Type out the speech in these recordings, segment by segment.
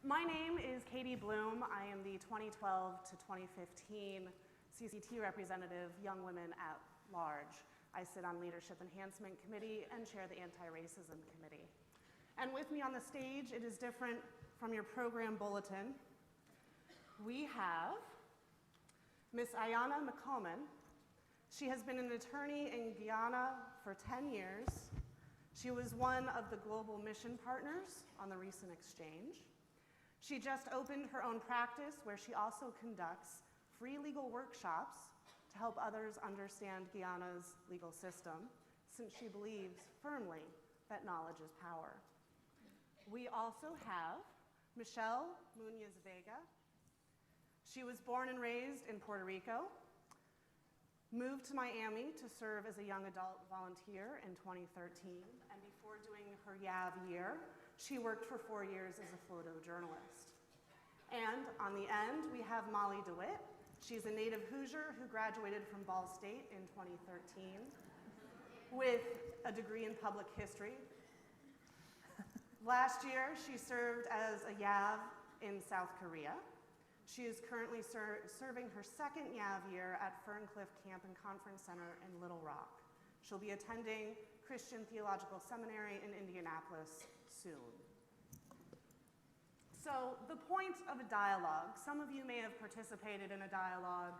My name is Katie Blume. I am the 2012 to 2015 CCT representative, Young Women at Large. I sit on Leadership Enhancement Committee and chair the Anti-Racism Committee. And with me on the stage, it is different from your program bulletin. We have Miss Ayana McCalman. She has been an attorney in Guyana for 10 years. She was one of the global mission partners on the recent exchange. She just opened her own practice where she also conducts free legal workshops to help others understand Guyana's legal system, since she believes firmly that knowledge is power. We also have Michelle Muñiz Vega. She was born and raised in Puerto Rico, moved to Miami to serve as a young adult volunteer in 2013, and before doing her YAV year, she worked for 4 years as a photojournalist. And on the end, we have Molly DeWitt. She's a native Hoosier who graduated from Ball State in 2013 with a degree in public history. Last year, she served as a YAV in South Korea. She is currently serving her second YAV year at Ferncliff Camp and Conference Center in Little Rock. She'll be attending Christian Theological Seminary in Indianapolis soon. So the point of a dialogue, some of you may have participated in a dialogue,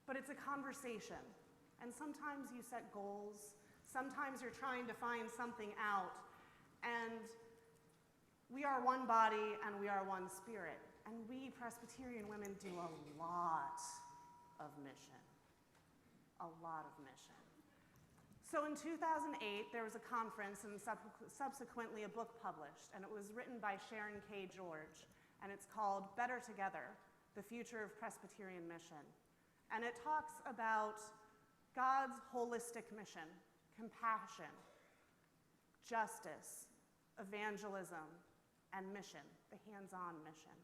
but it's a conversation. And sometimes you set goals, sometimes you're trying to find something out, and we are one body and we are one spirit. And we Presbyterian women do a lot of mission, a lot of mission. So in 2008, there was a conference and subsequently a book published, and it was written by Sharon K. George, and it's called Better Together, The Future of Presbyterian Mission. And it talks about God's holistic mission, compassion, justice, evangelism, and mission, the hands-on mission.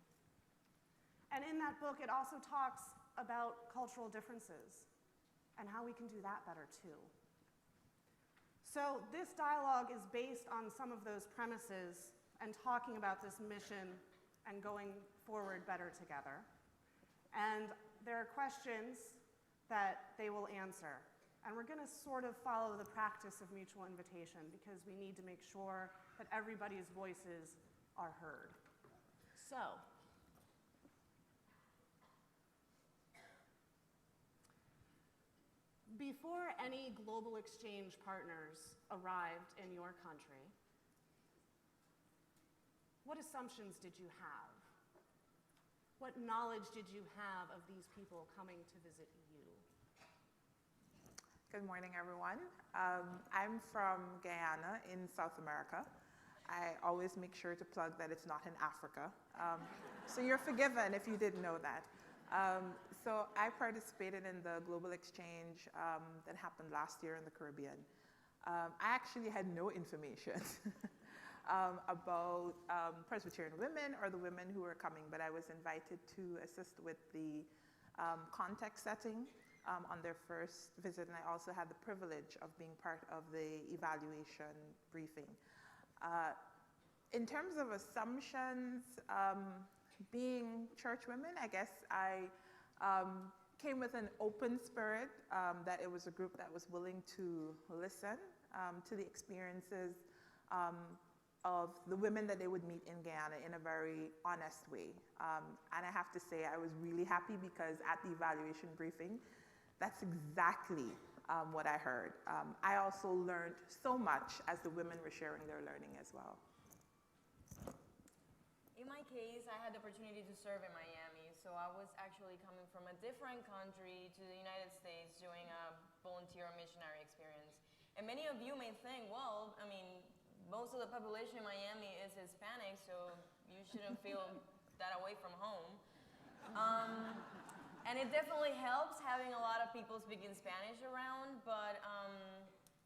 And in that book, it also talks about cultural differences and how we can do that better too. So this dialogue is based on some of those premises and talking about this mission and going forward better together. And there are questions that they will answer. And we're going to sort of follow the practice of mutual invitation because we need to make sure that everybody's voices are heard. So, before any global exchange partners arrived in your country, what assumptions did you have? What knowledge did you have of these people coming to visit you? Good morning, everyone. I'm from Guyana in South America. I always make sure to plug that it's not in Africa. So you're forgiven if you didn't know that. So I participated in the global exchange that happened last year in the Caribbean. I actually had no information about Presbyterian women or the women who were coming, but I was invited to assist with the context setting on their first visit, and I also had the privilege of being part of the evaluation briefing. In terms of assumptions, being church women, I guess I came with an open spirit, that it was a group that was willing to listen to the experiences of the women that they would meet in Guyana in a very honest way. And I have to say I was really happy because at the evaluation briefing, that's exactly what I heard. I also learned so much as the women were sharing their learning as well. In my case, I had the opportunity to serve in Miami, so I was actually coming from a different country to the United States doing a volunteer missionary experience. And many of you may think, well, I mean, most of the population in Miami is Hispanic, so you shouldn't feel that away from home. And it definitely helps having a lot of people speaking Spanish around, but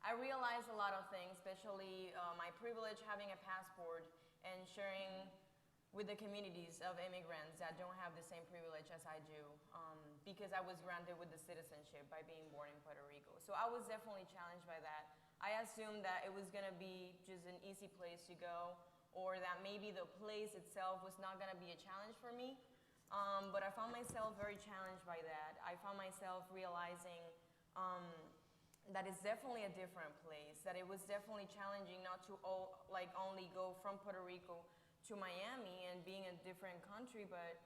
I realized a lot of things, especially my privilege having a passport and sharing with the communities of immigrants that don't have the same privilege as I do, because I was granted with the citizenship by being born in Puerto Rico. So I was definitely challenged by that. I assumed that it was gonna be just an easy place to go, or that maybe the place itself was not going to be a challenge for me. But I found myself very challenged by that. I found myself realizing that it's definitely a different place, that it was definitely challenging not to only go from Puerto Rico to Miami and being a different country, but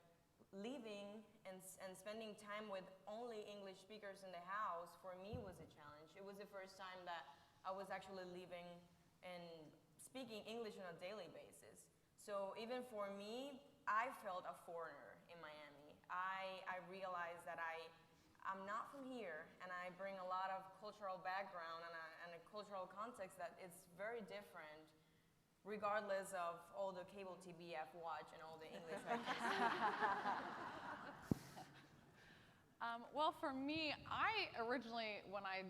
leaving and spending time with only English speakers in the house, for me, was a challenge. It was the first time that I was actually living and speaking English on a daily basis. So even for me, I felt a foreigner in Miami. I realized that I'm not from here, and I bring a lot of cultural background and a cultural context that it's very different, regardless of all the cable TV I've watched and all the English I can speak. Well, for me, I originally, when I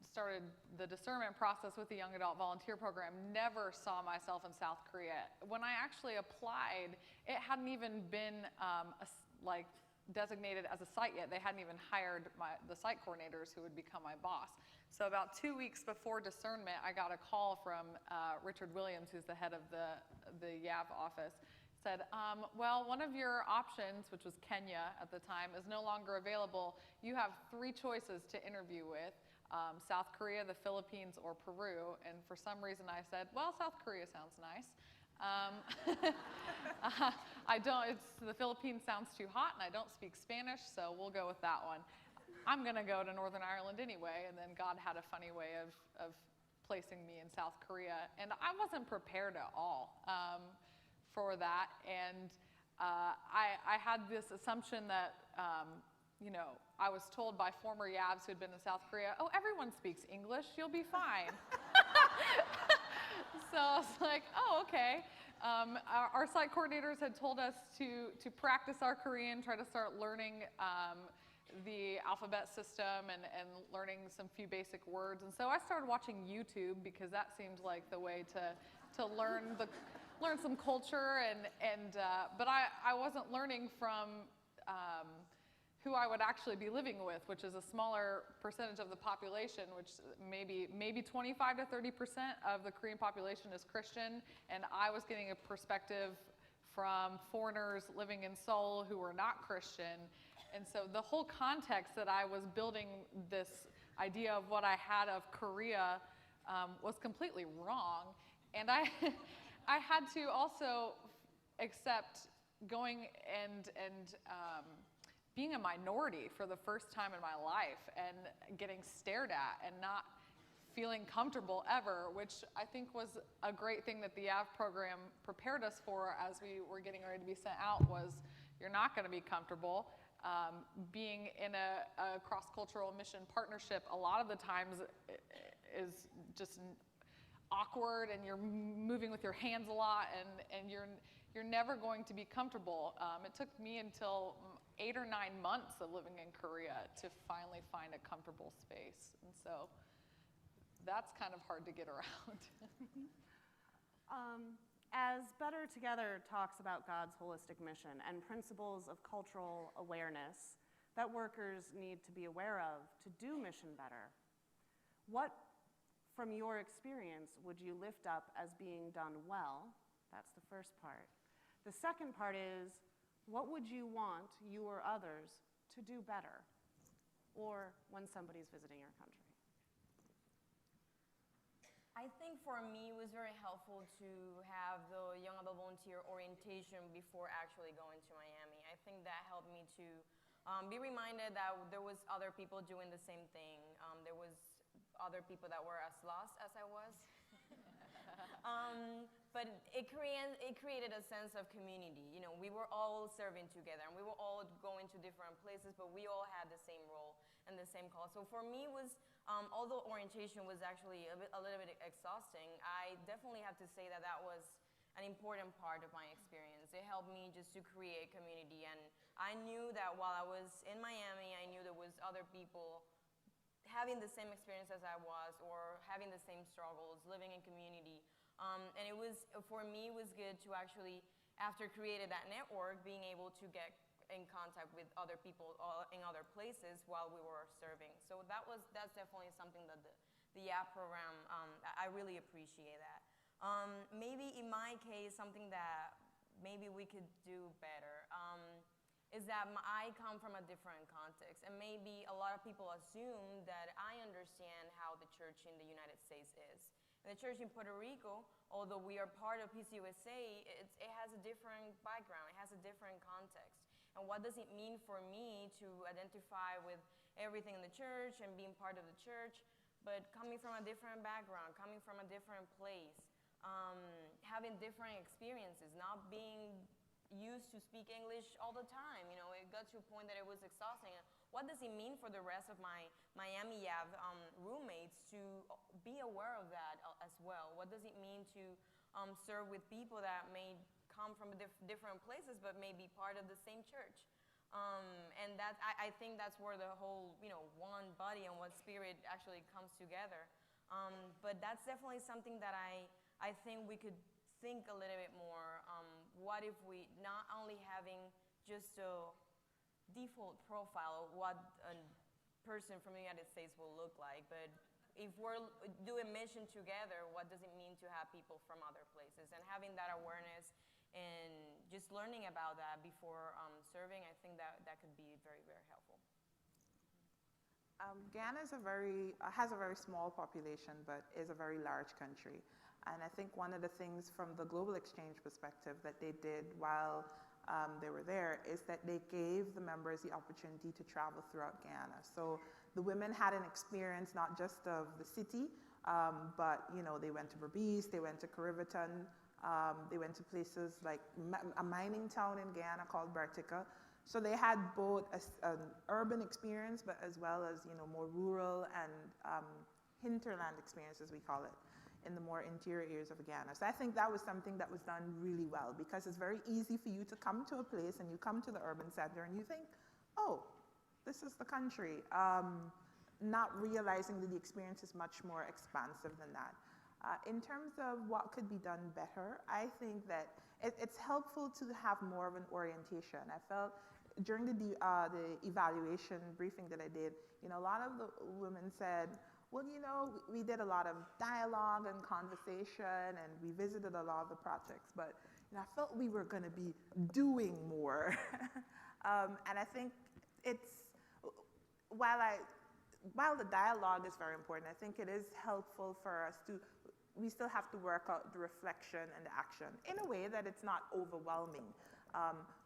started the discernment process with the Young Adult Volunteer Program, never saw myself in South Korea. When I actually applied, it hadn't even been designated as a site yet. They hadn't even hired the site coordinators who would become my boss. So about 2 weeks before discernment, I got a call from Richard Williams, who's the head of the YAV office, said, well, one of your options, which was Kenya at the time, is no longer available. You have 3 choices to interview with, South Korea, the Philippines, or Peru. And for some reason I said, well, South Korea sounds nice. The Philippines sounds too hot, and I don't speak Spanish, so we'll go with that one. I'm going to go to Northern Ireland anyway, and then God had a funny way of placing me in South Korea. And I wasn't prepared at all for that. And I had this assumption that, I was told by former YAVs who had been in South Korea, oh, everyone speaks English, you'll be fine. So I was like, oh, okay. Our site coordinators had told us to practice our Korean, try to start learning the alphabet system and learning some few basic words. And so I started watching YouTube because that seemed like the way to learn some culture. But I wasn't learning from who I would actually be living with, which is a smaller percentage of the population, which maybe 25 to 30% of the Korean population is Christian, and I was getting a perspective from foreigners living in Seoul who were not Christian. And so the whole context that I was building this idea of what I had of Korea was completely wrong. And I had to also accept going and being a minority for the first time in my life and getting stared at and not feeling comfortable ever, which I think was a great thing that the YAV program prepared us for as we were getting ready to be sent out, was you're not going to be comfortable. Being in a cross-cultural mission partnership a lot of the times is just awkward, and you're moving with your hands a lot, and you're never going to be comfortable. It took me until 8 or 9 months of living in Korea to finally find a comfortable space. And so that's kind of hard to get around. As Better Together talks about God's holistic mission and principles of cultural awareness that workers need to be aware of to do mission better, what, from your experience, would you lift up as being done well? That's the first part. The second part is, what would you want you or others to do better, or when somebody's visiting your country? I think for me it was very helpful to have the Young Adult Volunteer orientation before actually going to Miami. I think that helped me to be reminded that there was other people doing the same thing. There was other people that were as lost as I was. But it created a sense of community. You know, we were all serving together, and we were all going to different places, but we all had the same role and the same call. So for me, it was, although orientation was actually a little bit exhausting, I definitely have to say that that was an important part of my experience. It helped me just to create community, and I knew that while I was in Miami, I knew there was other people having the same experience as I was, or having the same struggles, living in community. And it was, for me, it was good to actually, after creating that network, being able to get in contact with other people in other places while we were serving. So that's definitely something that the YAV program, I really appreciate that. Maybe in my case, something that maybe we could do better is that I come from a different context, and maybe a lot of people assume that I understand how the church in the United States is. And the church in Puerto Rico, although we are part of PCUSA, it has a different background, it has a different context. And what does it mean for me to identify with everything in the church and being part of the church, but coming from a different background, coming from a different place, having different experiences, not being used to speak English all the time. You know, it got to a point that it was exhausting. What does it mean for the rest of my Miami YAV roommates to be aware of that as well? What does it mean to serve with people that may come from different places but may be part of the same church? And that, I think that's where the whole, one body and one spirit actually comes together. But that's definitely something that I think we could think a little bit more. What if we not only having just a default profile of what a person from the United States will look like, but if we're doing mission together, what does it mean to have people from other places? And having that awareness and just learning about that before serving, I think that could be very, very helpful. Guyana is has a very small population, but is a very large country. And I think one of the things from the global exchange perspective that they did while they were there is that they gave the members the opportunity to travel throughout Guyana. So the women had an experience not just of the city, but they went to Berbice, they went to Cariveton, they went to places like a mining town in Guyana called Bartica. So they had both an urban experience, but as well as more rural and hinterland experience, as we call it, in the more interior areas of Guyana. So I think that was something that was done really well, because it's very easy for you to come to a place and you come to the urban center and you think, oh, this is the country, not realizing that the experience is much more expansive than that. In terms of what could be done better, I think that it's helpful to have more of an orientation. I felt during the evaluation briefing that I did, a lot of the women said, well, we did a lot of dialogue and conversation, and we visited a lot of the projects, but I felt we were going to be doing more. And I think while the dialogue is very important, I think it is helpful for us we still have to work out the reflection and the action in a way that it's not overwhelming,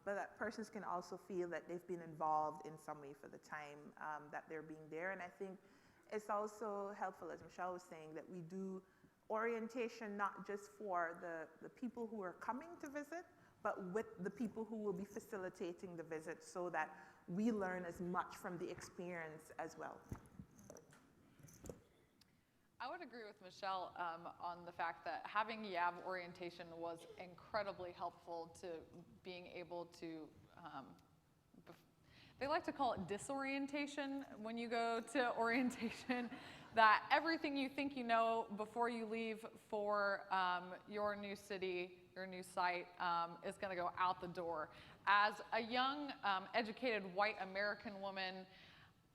but that persons can also feel that they've been involved in some way for the time that they're being there. And I think it's also helpful, as Michelle was saying, that we do orientation not just for the people who are coming to visit, but with the people who will be facilitating the visit, so that we learn as much from the experience as well. I would agree with Michelle on the fact that having YAV orientation was incredibly helpful to being able to, they like to call it disorientation when you go to orientation, that everything you think you know before you leave for your new city, your new site, is going to go out the door. As a young, educated white American woman,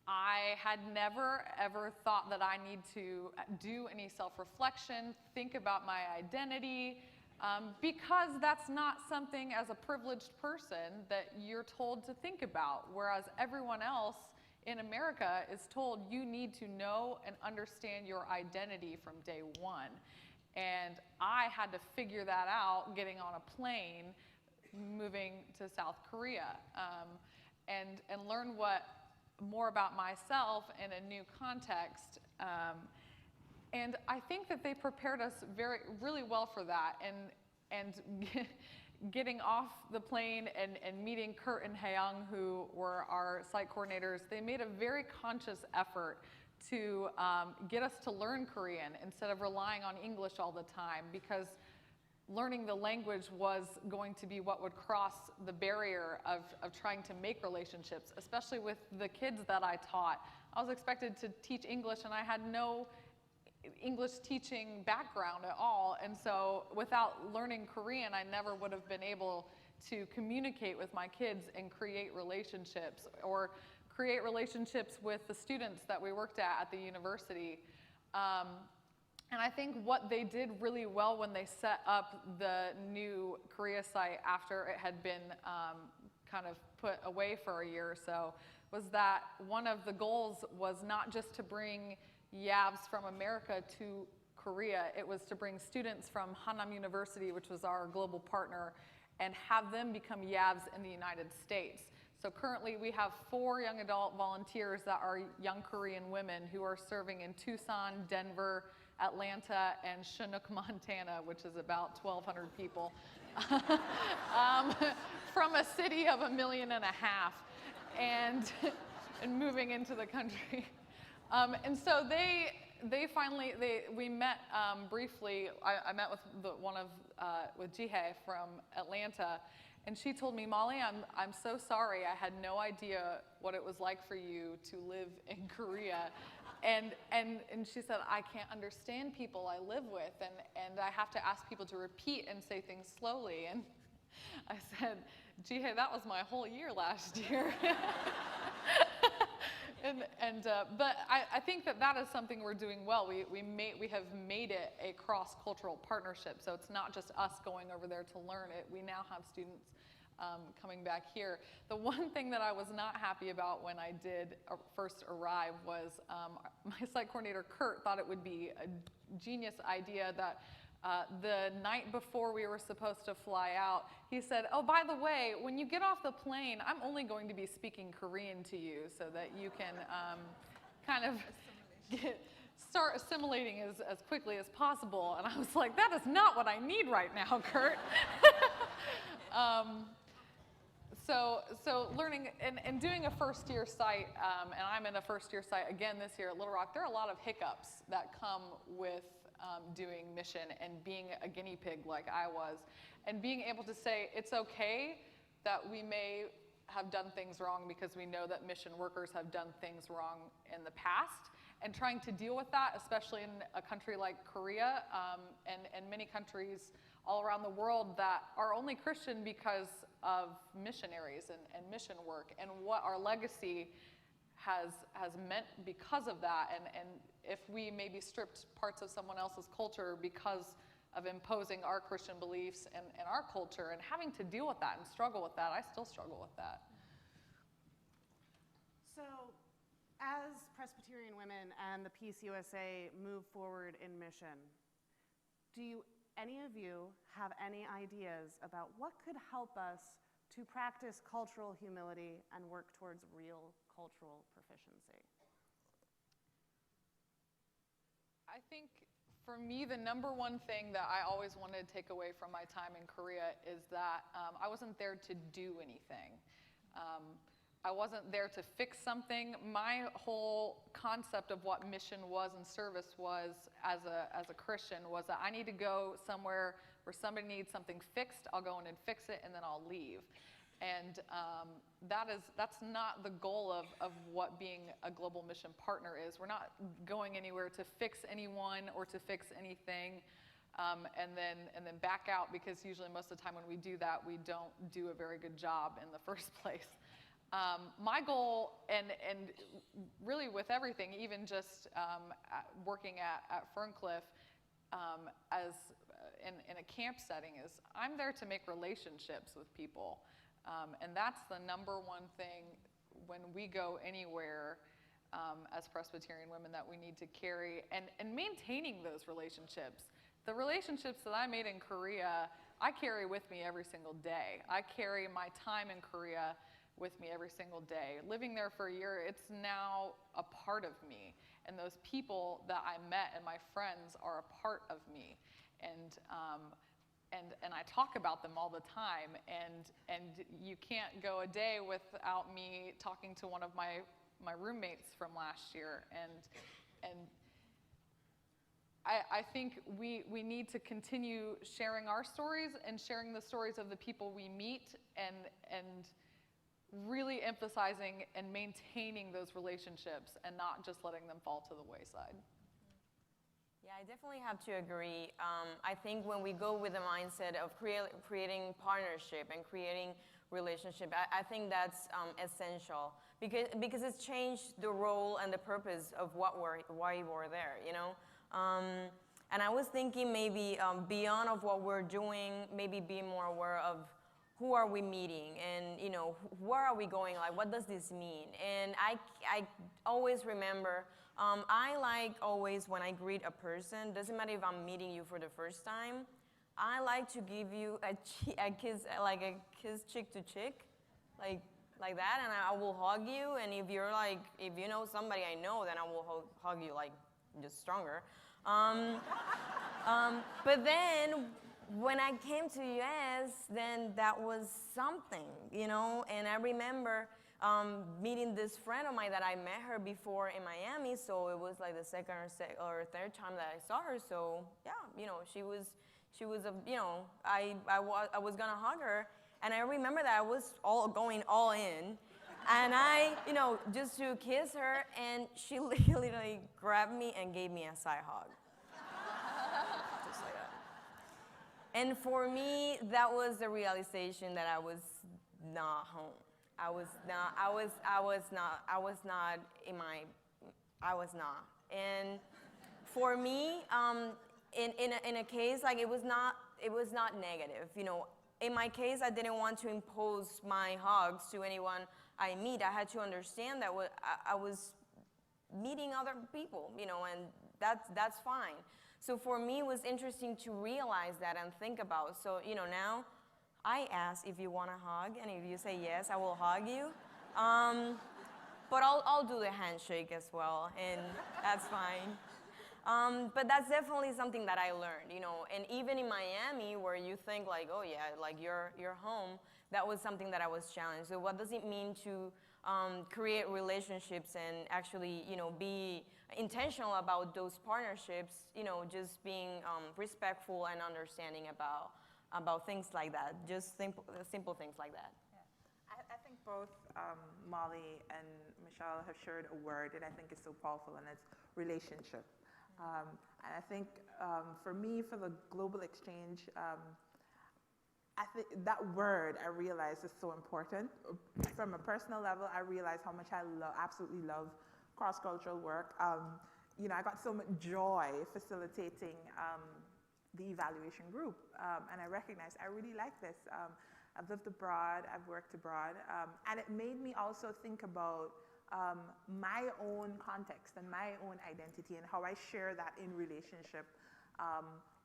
I had never, ever thought that I need to do any self-reflection, think about my identity, because that's not something as a privileged person that you're told to think about, whereas everyone else in America is told you need to know and understand your identity from day one. And I had to figure that out getting on a plane, moving to South Korea, and learn more about myself in a new context. And I think that they prepared us really well for that. And getting off the plane and meeting Kurt and Hayoung, who were our site coordinators, they made a very conscious effort to get us to learn Korean instead of relying on English all the time, because learning the language was going to be what would cross the barrier of trying to make relationships, especially with the kids that I taught. I was expected to teach English, and I had no English teaching background at all. And so without learning Korean, I never would have been able to communicate with my kids and create relationships, or create relationships with the students that we worked at the university. And I think what they did really well when they set up the new Korea site after it had been kind of put away for a year or so was that one of the goals was not just to bring YAVs from America to Korea, it was to bring students from Hannam University, which was our global partner, and have them become YAVs in the United States. So currently we have 4 young adult volunteers that are young Korean women who are serving in Tucson, Denver, Atlanta, and Chinook, Montana, which is about 1,200 people, from a city of 1.5 million, and moving into the country. And so we met briefly. I met with with Jihae from Atlanta, and she told me, Molly, I'm so sorry. I had no idea what it was like for you to live in Korea. And she said, I can't understand people I live with, and I have to ask people to repeat and say things slowly. And I said, Jihae, that was my whole year last year. But I think that is something we're doing well. We have made it a cross-cultural partnership, so it's not just us going over there to learn it. We now have students coming back here. The one thing that I was not happy about when I did first arrive was my site coordinator, Kurt, thought it would be a genius idea that the night before we were supposed to fly out, he said, oh, by the way, when you get off the plane, I'm only going to be speaking Korean to you so that you can kind of start assimilating as quickly as possible. And I was like, that is not what I need right now, Kurt. So learning and doing a first-year site, and I'm in a first-year site again this year at Little Rock, there are a lot of hiccups that come with doing mission and being a guinea pig like I was, and being able to say it's okay that we may have done things wrong because we know that mission workers have done things wrong in the past, and trying to deal with that, especially in a country like Korea and many countries all around the world that are only Christian because of missionaries and mission work, and what our legacy has meant because of that, and if we maybe stripped parts of someone else's culture because of imposing our Christian beliefs and our culture, and having to deal with that and struggle with that. I still struggle with that. So, as Presbyterian women and the Peace USA move forward in mission, do any of you have any ideas about what could help us to practice cultural humility and work towards real cultural proficiency? I think for me, the number one thing that I always wanted to take away from my time in Korea is that I wasn't there to do anything. I wasn't there to fix something. My whole concept of what mission was and service was as a Christian was that I need to go somewhere where somebody needs something fixed, I'll go in and fix it, and then I'll leave. And that's not the goal of what being a global mission partner is. We're not going anywhere to fix anyone or to fix anything and then back out, because usually most of the time when we do that, we don't do a very good job in the first place. My goal, and really with everything, even just working at Ferncliff as in a camp setting, is I'm there to make relationships with people. And that's the number one thing when we go anywhere as Presbyterian women that we need to carry, and maintaining those relationships. The relationships that I made in Korea, I carry with me every single day. I carry my time in Korea with me every single day. Living there for a year, it's now a part of me. And those people that I met and my friends are a part of me. And I talk about them all the time, and you can't go a day without me talking to one of my roommates from last year, and I think we need to continue sharing our stories and sharing the stories of the people we meet, and really emphasizing and maintaining those relationships and not just letting them fall to the wayside. Yeah, I definitely have to agree. I think when we go with the mindset of creating partnership and creating relationship, I think that's essential, because it's changed the role and the purpose of why we're there, you know? And I was thinking maybe beyond of what we're doing, maybe be more aware of who are we meeting and, you know, where are we going? Like, what does this mean? And I always remember, I like always when I greet a person, doesn't matter if I'm meeting you for the first time, I like to give you a kiss, like a kiss cheek to cheek, like that, and I will hug you. And if you're like, if you know somebody I know, then I will hug you like just stronger. But then when I came to US, then that was something, you know. And I remember meeting this friend of mine that I met her before in Miami, so it was like the second or third time that I saw her. So yeah, you know, she was a, you know, I was gonna hug her, and I remember that I was going all in, and I, you know, just to kiss her, and she literally grabbed me and gave me a side hug, just like that. And for me, that was the realization that I was not home. I was not. And for me, in a case, like, it was not negative. You know, in my case, I didn't want to impose my hugs to anyone I meet. I had to understand that I was meeting other people, you know, and that's fine. So for me, it was interesting to realize that and think about. So, you know, now I ask if you want a hug, and if you say yes, I will hug you. But I'll do the handshake as well, and that's fine. But that's definitely something that I learned, you know. And even in Miami, where you think like, oh yeah, like you're home, that was something that I was challenged. So what does it mean to create relationships and actually, you know, be intentional about those partnerships, you know, just being respectful and understanding about things like that, just simple things like that. Yeah. I think both Molly and Michelle have shared a word that I think is so powerful, and it's relationship. And I think for me, for the global exchange, I think that word I realize is so important. From a personal level, I realize how much I absolutely love cross-cultural work. You know, I got so much joy facilitating the evaluation group, and I recognized I really like this. I've lived abroad, I've worked abroad, and it made me also think about my own context and my own identity and how I share that in relationship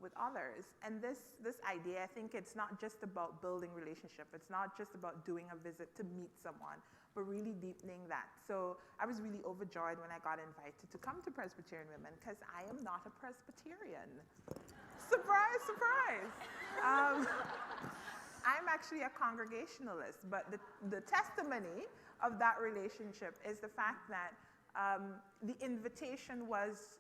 with others. And this idea, I think it's not just about building relationship. It's not just about doing a visit to meet someone, but really deepening that. So I was really overjoyed when I got invited to come to Presbyterian Women, because I am not a Presbyterian. Surprise, surprise. I'm actually a Congregationalist, but the testimony of that relationship is the fact that the invitation was,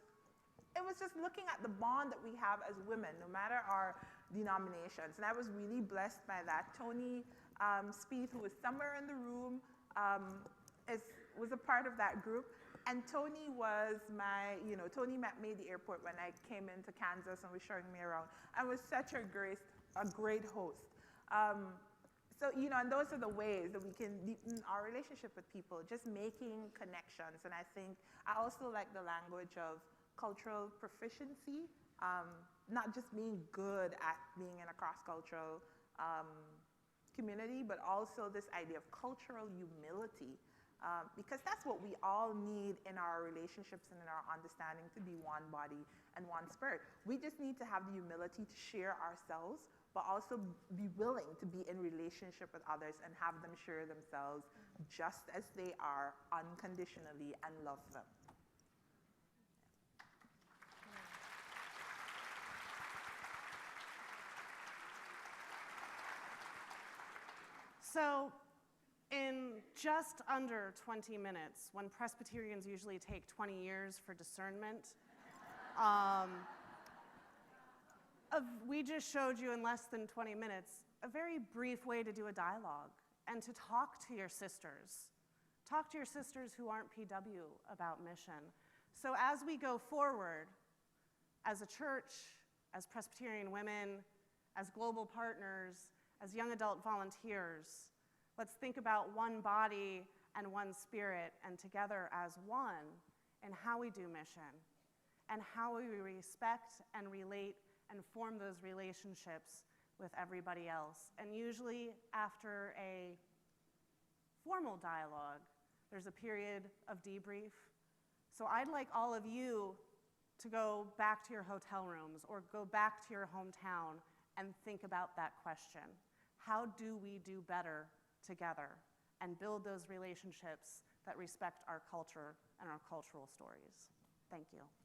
it was just looking at the bond that we have as women, no matter our denominations. And I was really blessed by that. Tony Spieth, who was somewhere in the room, was a part of that group. And Tony was Tony met me at the airport when I came into Kansas and was showing me around. And was such a great host. So, you know, and those are the ways that we can deepen our relationship with people, just making connections. And I think I also like the language of cultural proficiency, not just being good at being in a cross-cultural community, but also this idea of cultural humility, because that's what we all need in our relationships and in our understanding to be one body and one spirit. We just need to have the humility to share ourselves, but also be willing to be in relationship with others and have them share themselves just as they are unconditionally and love them. So in just under 20 minutes, when Presbyterians usually take 20 years for discernment, we just showed you in less than 20 minutes a very brief way to do a dialogue and to talk to your sisters. Talk to your sisters who aren't PW about mission. So as we go forward, as a church, as Presbyterian women, as global partners, as young adult volunteers, let's think about one body and one spirit, and together as one in how we do mission and how we respect and relate and form those relationships with everybody else. And usually after a formal dialogue, there's a period of debrief. So I'd like all of you to go back to your hotel rooms or go back to your hometown and think about that question. How do we do better together and build those relationships that respect our culture and our cultural stories? Thank you.